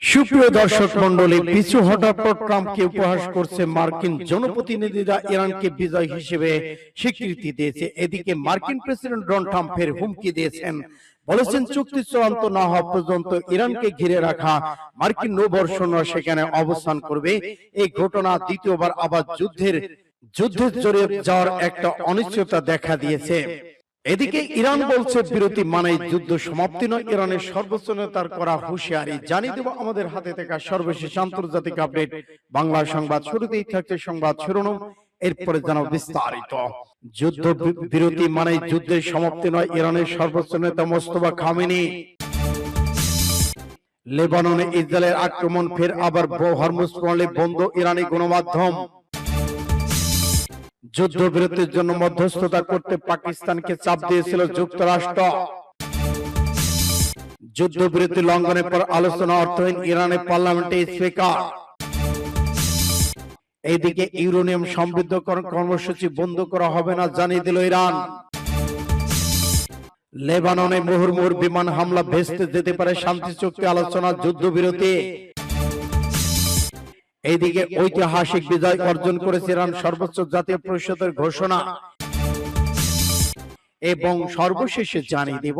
সুপ্রিয় দর্শক মন্ডলী, পিছু হটার পর ট্রাম্পকে উপহাস করছে মার্কিন জনপ্রতিনিধিরা ইরানকে বিজয় হিসেবে স্বীকৃতি দিয়েছে। এদিকে মার্কিন প্রেসিডেন্ট ডোনাল্ড ট্রাম্প ফের হুমকি দিয়েছেন, বলেছেন চুক্তি চূড়ান্ত না হওয়া পর্যন্ত ইরানকে ঘিরে রাখা মার্কিন নৌবর্ষণরা সেখানে অবস্থান করবে। এই ঘটনা দ্বিতীয়বার আবার যুদ্ধে জড়িয়ে যাওয়ার একটা অনিশ্চয়তা দেখা দিয়েছে। এদিকে ইরান বলছে বিরতি মানেই যুদ্ধ সমাপ্তি নয়, ইরানের সর্বোচ্চ নেতার করা হুঁশিয়ারি। জানিয়ে দেব আমাদের হাতে থাকা সর্বশেষ আন্তর্জাতিক আপডেট বাংলা সংবাদ। শুরুতেই থাকছে সংবাদ শিরোনাম, এরপরে জানাবো বিস্তারিত। যুদ্ধ বিরতি মানেই যুদ্ধের সমাপ্তি নয়, ইরানের সর্বোচ্চ নেতা মোস্তফা খামেনি। লেবাননে ইসরায়েলের আক্রমণ, ফের আবার হরমুজ প্রণালী বন্ধ, ইরানি গণমাধ্যম। যুদ্ধবিরতির জন্য মধ্যস্থতা করতে পাকিস্তানকে চাপ দিয়েছিল যুক্তরাষ্ট্র। যুদ্ধবিরতি লঙ্ঘনের পর আলোচনা অর্থহীন, ইরানের পার্লামেন্টে স্পিকার। এইদিকে ইউরেনিয়াম সমৃদ্ধকরণ কর্মসূচি বন্ধ করা হবে না, জানিয়ে দিল ইরান। লেবাননে মুহুর্মুহুর বিমান হামলা, ভেস্তে যেতে পারে শান্তি চুক্তি আলোচনা, যুদ্ধবিরতি। এইদিকে ঐতিহাসিক বিজয় অর্জন করেছে ইরান, সর্বোচ্চ জাতীয় পরিষদের ঘোষণা। এবং সর্বশেষে জানিয়ে দেব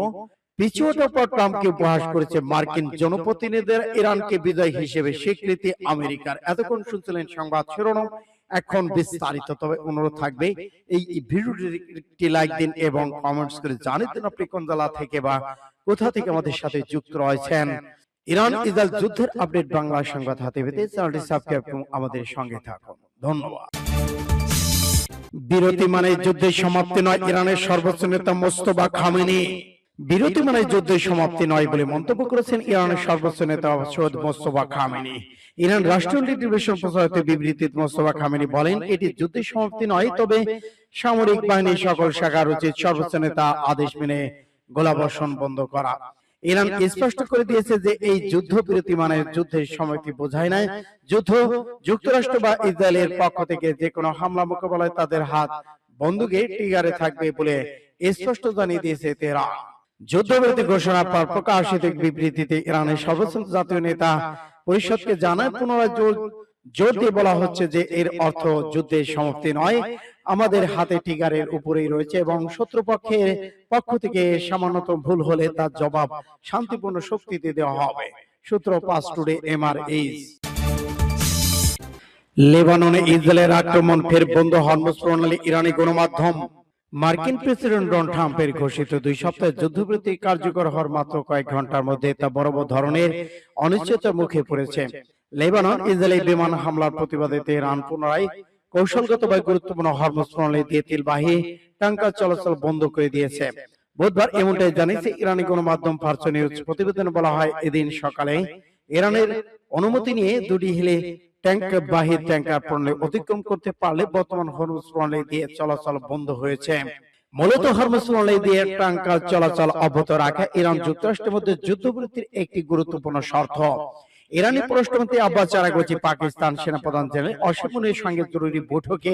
পিছু হটার পর ট্রাম্পকে উপহাস করেছে মার্কিন জনপ্রতিনিধিরা, ইরানকে বিজয় হিসেবে স্বীকৃতি আমেরিকার। এতক্ষণ শুনছিলেন সংবাদ শিরোনাম, এখন বিস্তারিত। তবে অনুরোধ থাকবে এই ভিডিওটি লাইক দিন এবং কমেন্টস করে জানিয়ে দিন আপনি কোন জেলা থেকে বা কোথা থেকে আমাদের সাথে যুক্ত রয়েছেন। ইরান ইসরায়েল যুদ্ধের আপডেট বাংলা সংবাদ হাতে পেতে চ্যানেলটি সাবস্ক্রাইব করুন, আমাদের সঙ্গে থাকুন। ধন্যবাদ। বিরতি মানে যুদ্ধের সমাপ্তি নয়, ইরানের সর্বোচ্চ নেতা মোস্তফা খামেনি। বিরতি মানে যুদ্ধের সমাপ্তি নয় বলে মন্তব্য করেছেন ইরানের সর্বোচ্চ নেতা সৈয়দ মোস্তফা খামেনি। ইরান রাষ্ট্রীয় টেলিভিশন প্রচারিত বিবৃতিতে মোস্তফা খামেনি বলেন, এটি যুদ্ধের সমাপ্তি নয়, তবে সামরিক বাহিনীর সকল শাখার উচিত সর্বোচ্চ নেতা আদেশ মেনে গোলাবর্ষণ বন্ধ করা। ইরান স্পষ্ট করে দিয়েছে যে এই যুদ্ধ বিরতি মানে যুদ্ধের সমাপ্তি বোঝায় না। যুদ্ধ যুক্তরাষ্ট্র বা ইসরায়েলের পক্ষ থেকে যে কোনো হামলা মোকাবেলায় তাদের হাত বন্দুকে টিগারে থাকবে বলে স্পষ্ট জানিয়ে দিয়েছে তেহরান। যুদ্ধবিরতি ঘোষণার পর প্রকাশিত বিবৃতিতে ইরানের সর্বোচ্চ জাতীয় নেতা পরিষদকে জানায়, পুনরায় জোর দিয়ে বলা হচ্ছে যে এর অর্থ যুদ্ধের সমাপ্তি নয়, আমাদের হাতে টিগারের উপরেই রয়েছে এবং শত্রুপক্ষের পক্ষ থেকে সামান্যতম ভুল হলে তার জবাব শান্তিপূর্ণ শক্তিতে দেওয়া হবে। সূত্র পাস টুডে এমআরএইচ। লেবাননে ইসরায়েলের আক্রমণ, ফের বন্ধ হরমুজ প্রণালী, ইরানি গণমাধ্যম। মার্কিন প্রেসিডেন্ট ডোনাল্ড ট্রাম্পের ঘোষিত 2 সপ্তাহের যুদ্ধবিরতি কার্যকর হওয়ার মাত্র কয়েক ঘন্টার মধ্যে তা বড় ধরনের অনিশ্চয়তার মুখে পড়েছে। লেবানন ইসরায়েলি বিমান হামলার প্রতিবাদে তেহরান পুনরায় কৌশলগতভাবে গুরুত্বপূর্ণ হরমুজ প্রণালী দিয়ে তেলবাহী ট্যাঙ্কার চলাচল বন্ধ করে দিয়েছে। বুধবার এমনটাই জানিয়েছে ইরানি গণমাধ্যম ফার্স নিউজ। প্রতিবেদনে বলা হয়, এদিন সকালে ইরানের অনুমতি নিয়ে দুটি হিলে ট্যাঙ্কবাহী ট্যাঙ্কার প্রণালী অতিক্রম করতে পারলে বর্তমান হরমুজ প্রণালী দিয়ে চলাচল বন্ধ হয়েছে। মূলত হরমুজ প্রণালী দিয়ে ট্যাঙ্কার চলাচল অব্যাহত রাখা ইরান যুক্তরাষ্ট্রের মধ্যে যুদ্ধবিরতির একটি গুরুত্বপূর্ণ শর্ত। ইরানি পররাষ্ট্রমন্ত্রী আব্বাস আরাগচি পাকিস্তান সেনাপ্রধান জেনারেল আসিম মুনির সঙ্গে জরুরি বৈঠকে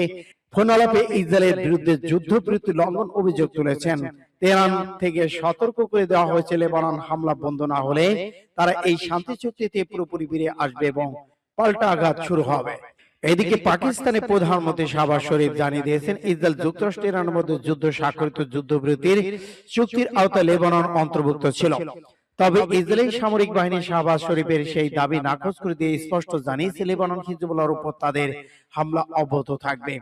ফোন আলাপে ইসরায়েলের বিরুদ্ধে যুদ্ধবিরতি লঙ্ঘন অভিযোগ তুলেছেন। তেহরান থেকে সতর্ক করে দেওয়া হয়েছে, লেবানন হামলা বন্ধ না হলে তারা এই শান্তি চুক্তিতে পুরোপুরি ফিরে আসবে এবং পাল্টা আঘাত শুরু হবে। এদিকে পাকিস্তানের প্রধানমন্ত্রী শাহবাজ শরীফ জানিয়ে দিয়েছেন, ইসরায়েল যুক্তরাষ্ট্র ইরানের মধ্যে যুদ্ধ স্বাক্ষরিত যুদ্ধবিরতির চুক্তির আওতায় লেবানন অন্তর্ভুক্ত ছিল। তবে ইসরায়েলি সামরিক বাহিনী শাহবাজ শরীফের সেই দাবি নাকচ করে দিয়ে স্পষ্ট জানিয়েছে, লেবানন হিজবুল্লাহর উপর তাদের হামলা অব্যাহত থাকবে।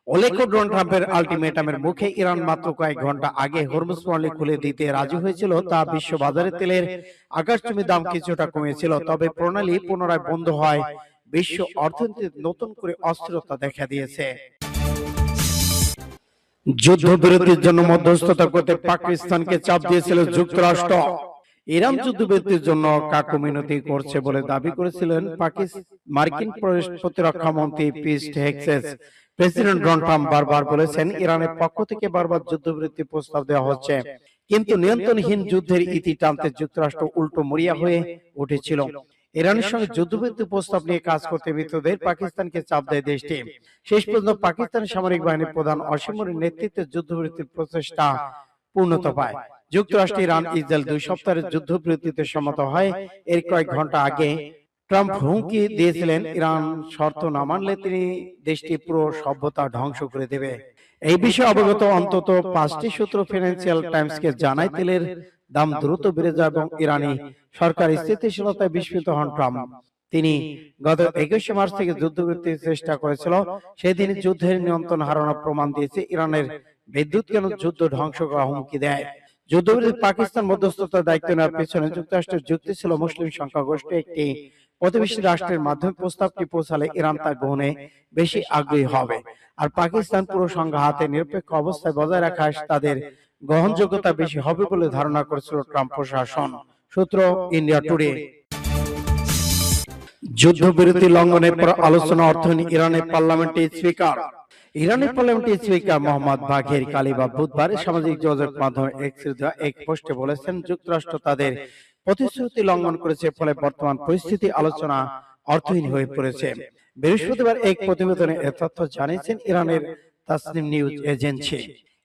উল্লেখ্য, ডোনাল্ড ট্রাম্পের আলটিমেটামের মুখে ইরান মাত্র কয়েক ঘন্টা আগে হরমুজ প্রণালী খুলে দিতে রাজি হয়েছিল। তা বিশ্ব বাজারে তেলের আকাশচুম্বী দাম কিছুটা কমেছিল। তবে প্রণালী পুনরায় বন্ধ হয় বিশ্ব অর্থনীতিতে নতুন করে অস্থিরতা দেখা দিয়েছে। যুদ্ধবিরতির জন্য মধ্যস্থতা করতে পাকিস্তানকে চাপ দিয়েছিল যুক্তরাষ্ট্র। ইরান যুদ্ধবিরতির জন্য কাকুমিনতি করছে বলে দাবি করেছিলেন মার্কিন প্রতিরক্ষা মন্ত্রী পিট হেগসেস। প্রেসিডেন্ট ডোনাল্ড ট্রাম্প বারবার বলেছেন, ইরানের পক্ষ থেকে বারবার যুদ্ধবিরতি প্রস্তাব দেওয়া হচ্ছে, কিন্তু নিয়ন্ত্রণহীন যুদ্ধের ইতি টানতে যুক্তরাষ্ট্র উল্টো মরিয়া হয়ে উঠেছিল। ইরানের সঙ্গে যুদ্ধবিরতি প্রস্তাব নিয়ে কাজ করতে মিত্রদের পাকিস্তানকে চাপ দেয় দেশটি। শেষ পর্যন্ত পাকিস্তানের সামরিক বাহিনীর প্রধান আসিম মুনির নেতৃত্বে যুদ্ধবিরতির প্রচেষ্টা পূর্ণতা পায়। যুক্তরাষ্ট্র ইরান ইসরায়েল 2 সপ্তাহের যুদ্ধবিরতিতে সম্মত হয়। এর কয়েক ঘন্টা আগে ট্রাম্প হুমকি দিয়েছিলেন ইরান শর্ত না মানলে তিনি দেশটি পুরো সভ্যতা ধ্বংস করে দেবে। এই বিষয়ে অবগত অন্তত 5টি সূত্র ফিনান্সিয়াল টাইমসকে জানায় তেলের দাম দ্রুত বেড়ে যায় এবং ইরানি সরকার স্থিতিশীলতায় বিস্মিত হন ট্রাম্প। তিনি গত 21শে মার্চ থেকে যুদ্ধবিরতির চেষ্টা করেছিল। সেদিন যুদ্ধের নিয়ন্ত্রণ হারানোর প্রমাণ দিয়েছে ইরানের বিদ্যুৎ কেন্দ্র যুদ্ধ ধ্বংস করা হুমকি দেয়। যুদ্ধবিরতি পাকিস্তান মধ্যস্থতার দায়িত্ব নেওয়ার পেছনে যুক্তরাষ্ট্রের যুক্তি ছিল মুসলিম সংখ্যাগোষ্ঠী একটি প্রতিবেশী রাষ্ট্রের মাধ্যমে প্রস্তাবটি পৌঁছালে ইরান তা গ্রহণে বেশি আগ্রহী হবে, আর পাকিস্তান পুরো সংখ্যা হাতে নিরপেক্ষ অবস্থায় বজায় রাখায় তাদের গ্রহণযোগ্যতা বেশি হবে বলে ধারণা করেছিল ট্রাম্প প্রশাসন। সূত্র ইন্ডিয়া টুডে। যুদ্ধবিরতি লঙ্ঘনের পর আলোচনা অর্থহীন ইরানের পার্লামেন্টের স্পিকার। ইরানের পার্লামেন্টের স্পিকার মোহাম্মদ বাঘের কালিবাফ বুধবার সামাজিক যোগাযোগ মাধ্যম এক্সে দেওয়া এক পোস্টে বলেছেন, যুক্তরাষ্ট্র তাদের প্রতিশ্রুতি লঙ্ঘন করেছে, ফলে বর্তমান পরিস্থিতি আলোচনা অর্থহীন হয়ে পড়েছে। বৃহস্পতিবার এক প্রতিবেদনে এ তথ্য জানিয়েছেন ইরানের তাসনিম নিউজ এজেন্সি।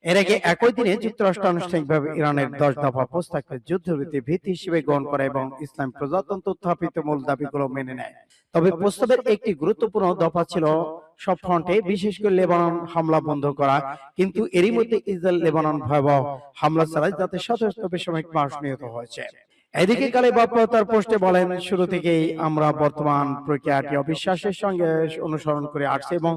এর আগে একই দিনে যুক্তরাষ্ট্র আনুষ্ঠানিকভাবে ইরানের 10 দফা প্রস্তাবকে যুদ্ধবিরতি ভিত্তি হিসেবে গ্রহণ করে এবং ইসলাম প্রজাতন্ত্র উত্থাপিত মূল দাবিগুলো মেনে নেয়। তবে প্রস্তাবের একটি গুরুত্বপূর্ণ দফা ছিল সব ফ্রন্টে, বিশেষ করে লেবানন হামলা বন্ধ করা, কিন্তু এরই মধ্যে ইসরায়েল লেবানন ভয়াবহ হামলা চালায় যাতে শত শত বেসামরিক মানুষ নিহত হয়েছে। এদিকে কালিবাফ তার পোস্টে বলেন, শুরু থেকেই আমরা বর্তমান প্রক্রিয়াটি অবিশ্বাসের সঙ্গে অনুসরণ করে আসছি এবং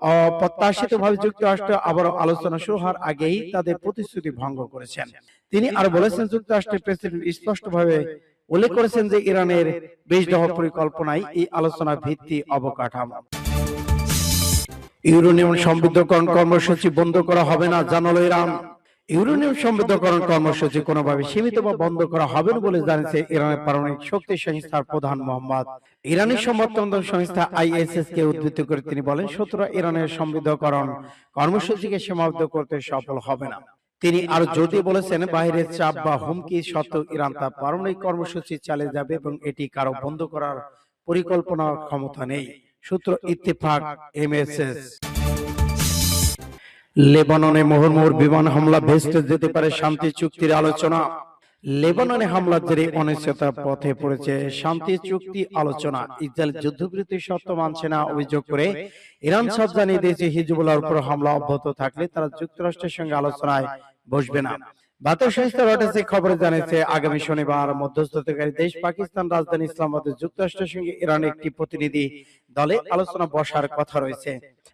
অপ্রত্যাশিতভাবে যুক্তরাষ্ট্র আবারও আলোচনা শুরু হওয়ার আগেই তাদের প্রতিশ্রুতি ভঙ্গ করেছেন। তিনি আরো বলেছেন, যুক্তরাষ্ট্রের প্রেসিডেন্ট স্পষ্টভাবে উল্লেখ করেছেন যে ইরানের 20 দফা পরিকল্পনায় এই আলোচনার ভিত্তি অবকাঠামো। ইউরেনিয়াম সমৃদ্ধকরণ কর্মসূচি বন্ধ করা হবে না, জানালো ইরান। ইউরেনিয়াম সমৃদ্ধকরণ কর্মসূচি কোনোভাবে সীমিত বা বন্ধ করা হবে না বলে জানিয়েছে ইরানের পারমাণবিক শক্তি সংস্থার প্রধান মোহাম্মদ। ইরানি সংবাদ সংস্থা আইএসএস কে উদ্ধৃত করে তিনি বলেন, শত্রুরা ইরানের সমৃদ্ধকরণ কর্মসূচিকে সীমাবদ্ধ করতে সফল হবে না। তিনি আরো জোর দিয়ে বলেছেন, বাইরের চাপ বা হুমকি সত্ত্বেও ইরান তার পারমাণবিক কর্মসূচি চালিয়ে যাবে এবং এটি কারো বন্ধ করার পরিকল্পনার ক্ষমতা নেই। সূত্র ইত্তেফাক এমএসএস। লেবাননে মুহুর্মুহুর বিমান হামলা ভেস্তে যেতে পারে শান্তি চুক্তির আলোচনা। লেবাননে হামলার জেরে অনিশ্চয়তার পথে পড়েছে শান্তি চুক্তি আলোচনা। ইসরায়েল যুদ্ধবিরতির শর্ত মানছে না অভিযোগ করে ইরান সব জানিয়ে দিয়েছে, হিজবুল্লাহর উপর হামলা অব্যাহত থাকলে তারা যুক্তরাষ্ট্রের সঙ্গে আলোচনায় বসবে না। বার্তা সংস্থা রয়টার্স খবরে জানিয়েছে, আগামী শনিবার মধ্যস্থতাকারী দেশ পাকিস্তান রাজধানী ইসলামাবাদে যুক্তরাষ্ট্রের সঙ্গে ইরানের একটি প্রতিনিধি দলে আলোচনা বসার কথা রয়েছে।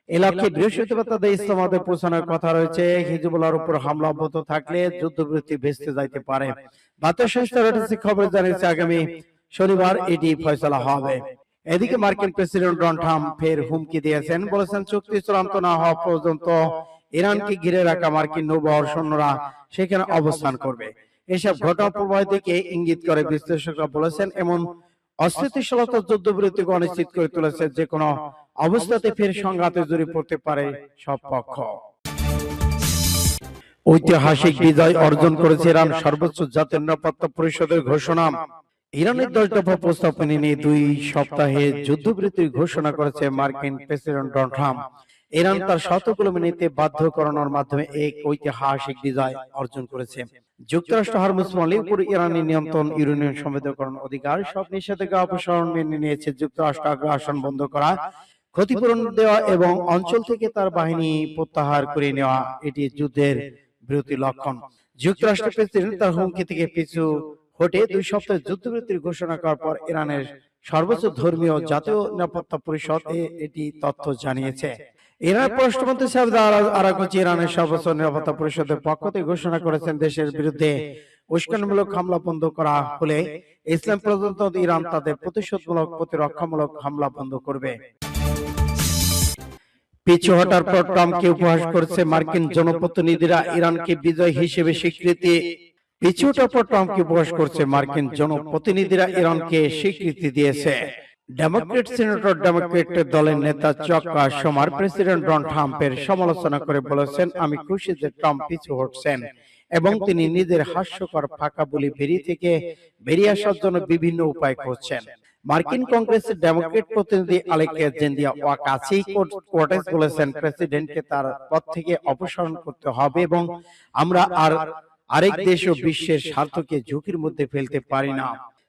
এ লক্ষ্যে বৃহস্পতিবার তাদের ইসলামাবাদে পৌঁছানোর কথা রয়েছে। হিজবুল্লাহর উপর হামলা অব্যাহত থাকলে যুদ্ধবিরতি ভেস্তে যাইতে পারে। বার্তা সংস্থা রয়টার্স খবরে জানিয়েছে, আগামী শনিবার এটি ফয়সালা হবে। এদিকে মার্কিন প্রেসিডেন্ট ডোনাল্ড ট্রাম্প ফের হুমকি দিয়েছেন, বলেছেন চুক্তি চূড়ান্ত না হওয়া পর্যন্ত ইরানকে ঘিরে রাখা মার্কিন নৌবহর সৈন্যরা সেখানে অবস্থান করবে। এসব ঘটনা প্রবাহ থেকে ইঙ্গিত করে বিশ্লেষকরা বলেছেন, এমন অস্থিতিশীলতা যুদ্ধবিরতিকে অনিশ্চিত করে তুলেছে, যে কোনো অবস্থাতে ফের সংঘাতে জড়িয়ে পড়তে পারে সব পক্ষ। ঐতিহাসিক বিজয় অর্জন করেছে ইরান, সর্বোচ্চ জাতীয় নিরাপত্তা পরিষদের ঘোষণা। ইরানের 10 দফা প্রস্তাব মেনে নিয়ে 2 সপ্তাহে যুদ্ধবিরতির ঘোষণা করেছে মার্কিন প্রেসিডেন্ট ডোনাল্ড ট্রাম্প। ইরান তার শর্তগুলো মেনে নিতে বাধ্য করানোর মাধ্যমে এক ঐতিহাসিক বিজয় অর্জন করেছে। যুক্তরাষ্ট্র হরমুজ প্রণালীর উপর ইরানের নিয়ন্ত্রণ, ইউরেনিয়াম সমৃদ্ধকরণ অধিকার, সব নিষেধাজ্ঞা অপসারণ মেনে নিয়েছে। যুক্তরাষ্ট্র আগ্রাসন বন্ধ করা, ক্ষতিপূরণ দেওয়া এবং অঞ্চল থেকে তার বাহিনী প্রত্যাহার করে নেওয়া এটি যুদ্ধের বিরতির লক্ষণ। যুক্তরাষ্ট্রের প্রেসিডেন্ট তার হুমকি থেকে পিছু হটে 2 সপ্তাহের যুদ্ধবিরতির ঘোষণা করার পর ইরানের সর্বোচ্চ ধর্মীয় জাতীয় নিরাপত্তা পরিষদ এটি তথ্য জানিয়েছে। ইরানের পররাষ্ট্রমন্ত্রী সাইদ আরাগচি ইরানের সর্বোচ্চ নিরাপত্তা পরিষদের পক্ষ থেকে ঘোষণা করেছেন, দেশের বিরুদ্ধে উস্কানিমূলক হামলা বন্ধ করা হলে ইসলাম প্রজাতন্ত্র ইরান তাদের প্রতিশোধমূলক প্রতিরক্ষামূলক হামলা বন্ধ করবে। পিছু হটার পর ট্রাম্পকে উপহাস করছে মার্কিন জনপ্রতিনিধিরা, ইরানকে বিজয় হিসেবে স্বীকৃতি। পিছু হটার পর ট্রাম্পকে উপহাস করছে মার্কিন জনপ্রতিনিধিরা, ইরানকে স্বীকৃতি দিয়েছে। ডেমোক্রেট সিনেটর ডেমোক্রেট দলের নেতা চক সোমার প্রেসিডেন্ট ডোনাল্ড ট্রাম্পের সমালোচনা করে বলেছেন, আমি খুশি যে ট্রাম্প পিছু হটছেন এবং তিনি নিজের হাস্যকর ফাঁকা বলি বেরিয়ে আসার জন্য বিভিন্ন উপায় খুঁজছেন। মার্কিন কংগ্রেসের ডেমোক্রেট প্রতিনিধি আলেক্সিয়া জেন্দিয়া ওয়াকাসি-কোর্টেস বলেছেন, প্রেসিডেন্টকে তার পদ থেকে অপসারণ করতে হবে এবং আমরা আরেক দেশ ও বিশ্বের স্বার্থকে ঝুঁকির মধ্যে ফেলতে পারি না।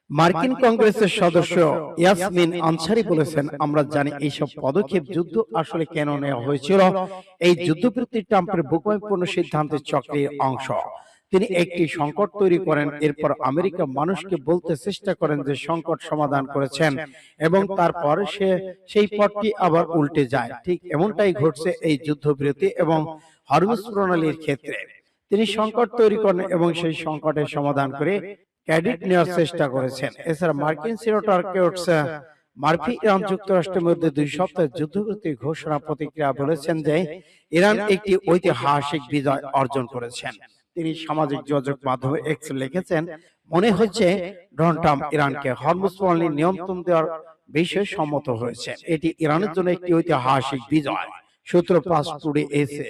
মার্কিন কংগ্রেসের সদস্য ইয়াসমিন আনসারি বলেছেন, আমরা জানি এইসব পদক্ষেপ যুদ্ধ আসলে কেন নেওয়া হয়েছিল। এই যুদ্ধবিরতি ট্রাম্পের বুকমাইপূর্ণ সিদ্ধান্তের চক্রের অংশ। তিনি একটি সংকট তৈরি করেন, এরপর আমেরিকা মানুষকে বলতে চেষ্টা করেন যে সংকট সমাধান করেছেন, এবং তারপর সেই পথটি আবার উল্টে যায়। ঠিক এমনটাই ঘটছে এই যুদ্ধবিরতি এবং হরমুজ প্রণালীর ক্ষেত্রে। তিনি সংকট তৈরি করেন এবং সেই সংকটের সমাধান করে ক্রেডিট নেওয়ার চেষ্টা করেছেন। এছাড়া মার্কিন সিনেটর কেটস মার্ফি ইরান যুক্তরাষ্ট্রের মধ্যে 2 সপ্তাহের যুদ্ধবিরতি ঘোষণা প্রতিক্রিয়া বলেছেন যে ইরান একটি ঐতিহাসিক বিজয় অর্জন করেছেন। তিনি সামাজিক যোগাযোগ মাধ্যমে এক্স লিখেছেন, মনে হচ্ছে ডোনাল্ড ট্রাম্প ইরানকে হরমুজ প্রণালী নিয়ন্ত্রণ দেওয়ার বিষয়ে সম্মত হয়েছে। এটি ইরানের জন্য একটি ঐতিহাসিক বিজয়। সূত্র পাস টুডে এসে।